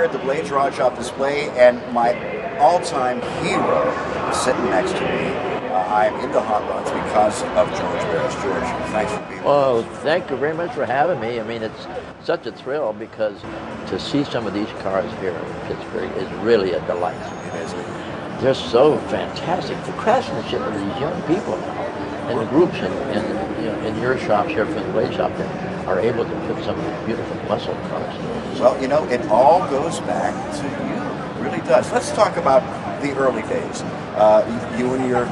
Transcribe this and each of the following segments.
here at the Blades Rod Shop display, and my all-time hero is sitting next to me. I'm into hot rods because of George Barris. George, thanks for being with us. Well, thank you very much for having me. I mean, it's such a thrill because to see some of these cars here in Pittsburgh is really a delight. It is. They're so fantastic. The craftsmanship of these young people now, and the groups in your shops here for the Blade Shop that are able to put some beautiful muscle cars. Well, you know, it all goes back to you. It really does. Let's talk about the early days. You and your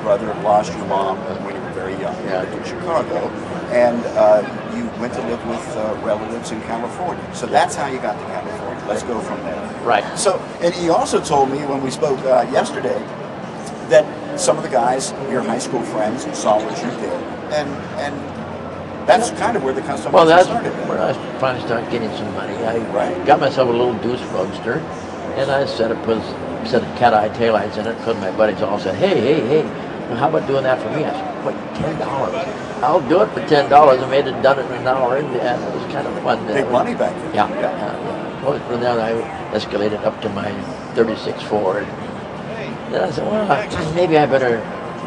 brother lost your mom when you were very young. You lived in Chicago, and you went to live with relatives in California. So that's how you got to California. Let's go from there. Right. So, and he also told me when we spoke yesterday that some of the guys, your high school friends, saw what you did, and that's kind of where the custom started. Where I finally started getting some money. I got myself a little Deuce Roadster, and I set of cat eye taillights in it because my buddies all said, hey, how about doing that for me? I said, what, $10? I'll do it for $10. I made it done it in an hour, and it was kind of fun. Big money back then. Yeah. Well, from there I escalated up to my 36 Ford. Then I said, well, maybe I better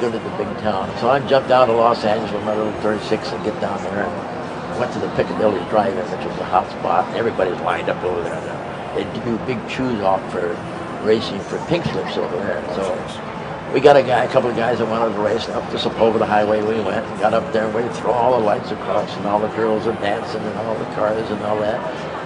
go to the big town. So I jumped down to Los Angeles with my little 36 and get down there and went to the Piccadilly Drive-In, which was a hot spot. And everybody's lined up over there. They do big chews off for racing for pink slips over there. So we got a couple of guys that wanted to race up to Sepulveda Highway. We went and got up there and we throw all the lights across and all the girls are dancing and all the cars and all that.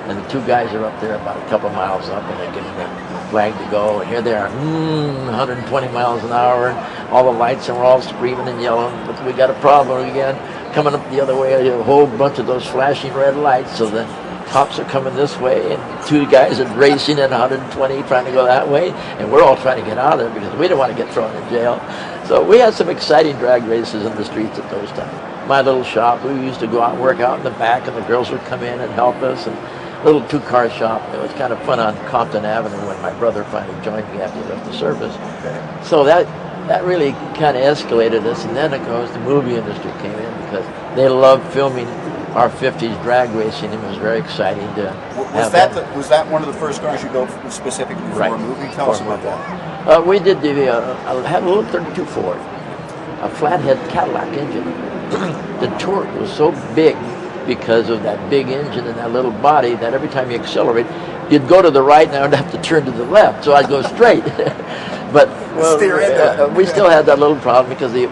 And the two guys are up there about a couple miles up and they're giving the flag to go. And here they are, 120 miles an hour, and all the lights, and we're all screaming and yelling. But we got a problem again. Coming up the other way, a whole bunch of those flashing red lights. So the cops are coming this way, and two guys are racing at 120, trying to go that way. And we're all trying to get out of there because we don't want to get thrown in jail. So we had some exciting drag races in the streets at those times. My little shop, we used to go out and work out in the back, and the girls would come in and help us. And little two-car shop. It was kind of fun on Compton Avenue when my brother finally joined me after he left the service. So that really kind of escalated us, and then of course the movie industry came in because they loved filming our 50s drag racing. It was very exciting to have that. Was that one of the first cars you built specifically for a movie? Tell us about that. We did I had a little 32 Ford, a flathead Cadillac engine. The torque was so big because of that big engine and that little body that every time you accelerate, you'd go to the right and I would have to turn to the left, so I'd go straight. But we still had that little problem because the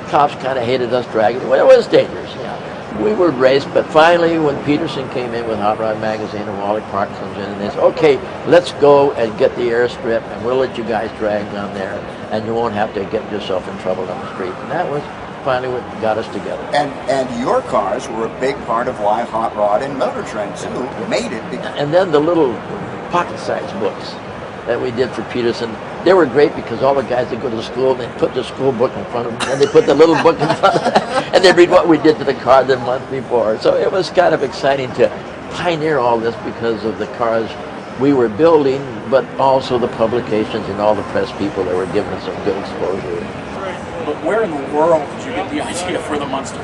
cops kind of hated us dragging. Well, it was dangerous. Yeah. We would race, but finally when Peterson came in with Hot Rod Magazine and Wally Park comes in and they said, okay, let's go and get the airstrip and we'll let you guys drag down there and you won't have to get yourself in trouble on the street. And that was finally what got us together. And your cars were a big part of why Hot Rod and Motor Trend too made it. And then the little pocket-sized books that we did for Peterson, they were great because all the guys that go to school, they put the school book in front of them, and they put the little book in front of them, and they'd read what we did to the car the month before. So it was kind of exciting to pioneer all this because of the cars we were building, but also the publications and all the press people that were giving us some good exposure. But where in the world did you get the idea for the Munster?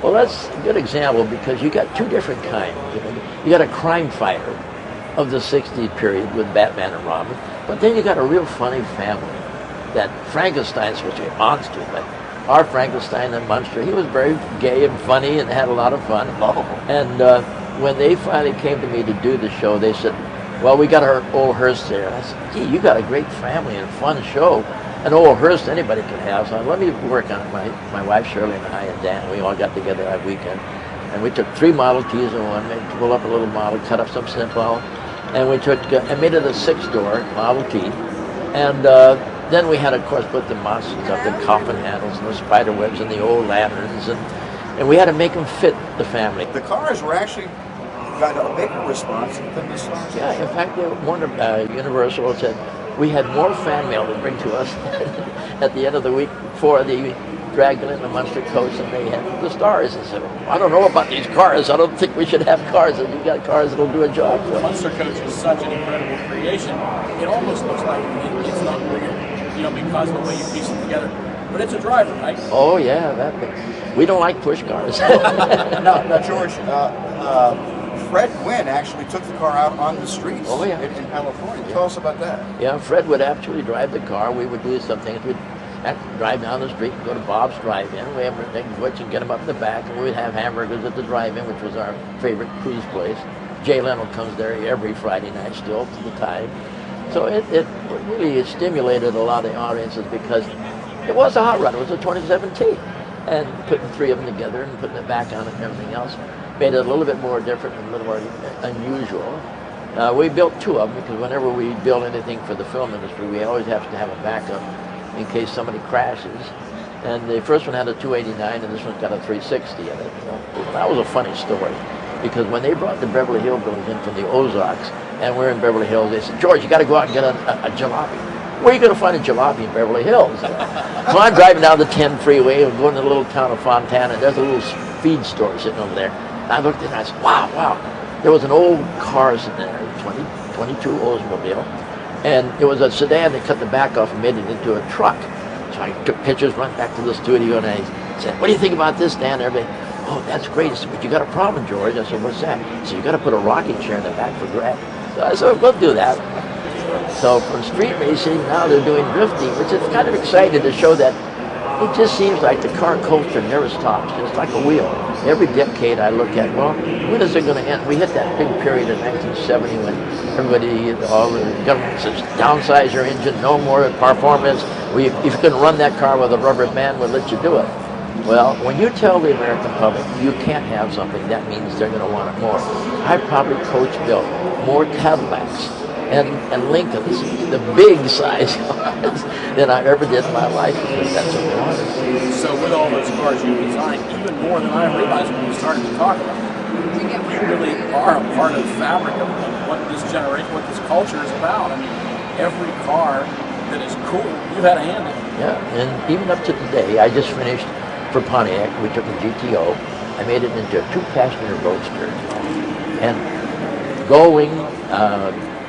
Well, that's a good example because you got two different kinds. You got a crime fighter of the 60s period with Batman and Robin, but then you got a real funny family. That Frankenstein's supposed to be a monster, but our Frankenstein and Munster, he was very gay and funny and had a lot of fun. Lovable. And when they finally came to me to do the show, they said, well, we got our old hearse there. And I said, gee, you got a great family and fun show. An old hearse anybody could have, so let me work on it. My wife Shirley and I and Dan, we all got together that weekend, and we took 3 Model Ts in one, made pull up a little model, cut up some simple, and we took and made it a 6-door Model T, and then we had, of course, put the monsters up, the coffin handles and the spider webs and the old lanterns, and we had to make them fit the family. The cars were actually got a bigger response than the stars. Yeah, in fact, Universal said we had more fan mail to bring to us at the end of the week for the Dragon and the Munster coach than they had the stars. And said, I don't know about these cars. I don't think we should have cars. And you got cars that'll do a job. The Munster coach is such an incredible creation. It almost looks like it's not real, because of the way you piece it together. But it's a driver, right? Oh yeah, we don't like push cars. Now, George, Fred Wynn actually took the car out on the streets Oh, yeah. in California. Tell us about that. Yeah, Fred would actually drive the car. We would do some things. We'd have to drive down the street and go to Bob's Drive-In. We have to take Butch and get him up in the back, and we'd have hamburgers at the drive-in, which was our favorite cruise place. Jay Leno comes there every Friday night still to the time. So it really stimulated a lot of the audiences because it was a hot rod. It was a 2017. And putting three of them together and putting it back on and everything else made it a little bit more different and a little more unusual. We built two of them because whenever we build anything for the film industry, we always have to have a backup in case somebody crashes. And the first one had a 289 and this one's got a 360 in it. Well, that was a funny story because when they brought the Beverly Hillbillies in from the Ozarks and we're in Beverly Hills, they said, George, you got to go out and get a jalopy. Where are you going to find a jalopy in Beverly Hills? So I'm driving down the 10 freeway and going to the little town of Fontana, and there's a little feed store sitting over there. And I looked at it and I said, wow. There was an old car sitting there, 22 Oldsmobile, and it was a sedan. They cut the back off and made it into a truck. So I took pictures, went back to the studio, and I said, what do you think about this, Dan? Everybody, oh, that's great. Said, but you got a problem, George. I said, what's that? He said, you got to put a rocking chair in the back for drag. So I said, we'll do that. So from street racing, now they're doing drifting, which is kind of exciting to show that it just seems like the car culture never stops. It's like a wheel. Every decade I look at, well, when is it going to end? We hit that big period in 1970 when everybody, all the government says, downsize your engine, no more performance. If you can run that car with a rubber band, we'll let you do it. Well, when you tell the American public you can't have something, that means they're going to want it more. I probably coach-built more Cadillacs and Lincolns, the big size cars, than I ever did in my life, because that's what I wanted. So with all those cars you designed, even more than I realized when we started to talk about it, you really are a part of the fabric of what this generation, what this culture is about. I mean, every car that is cool, you've had a hand in. Yeah, and even up to today, I just finished for Pontiac, we took a GTO, I made it into a 2-passenger roadster, and going,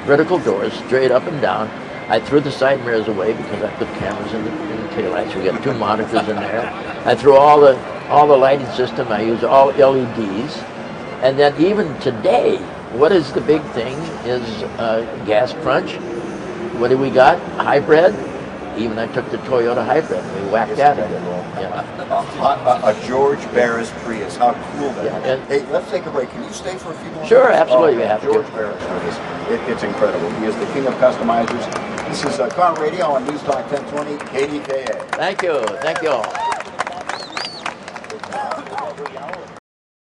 vertical doors, straight up and down. I threw the side mirrors away because I put cameras in the taillights. We got 2 monitors in there. I threw all the lighting system. I used all LEDs. And then even today, what is the big thing is gas crunch. What do we got? Hybrid. Even I took the Toyota Hybrid. We whacked that in. Yeah. A George Barris Prius. How cool that is. Yeah. Hey, let's take a break. Can you stay for a few more Sure, minutes? absolutely. Oh, We have George to. Barris with us. It's incredible. He is the king of customizers. This is Car Radio on News Talk 1020 KDKA. Thank you. Thank you all.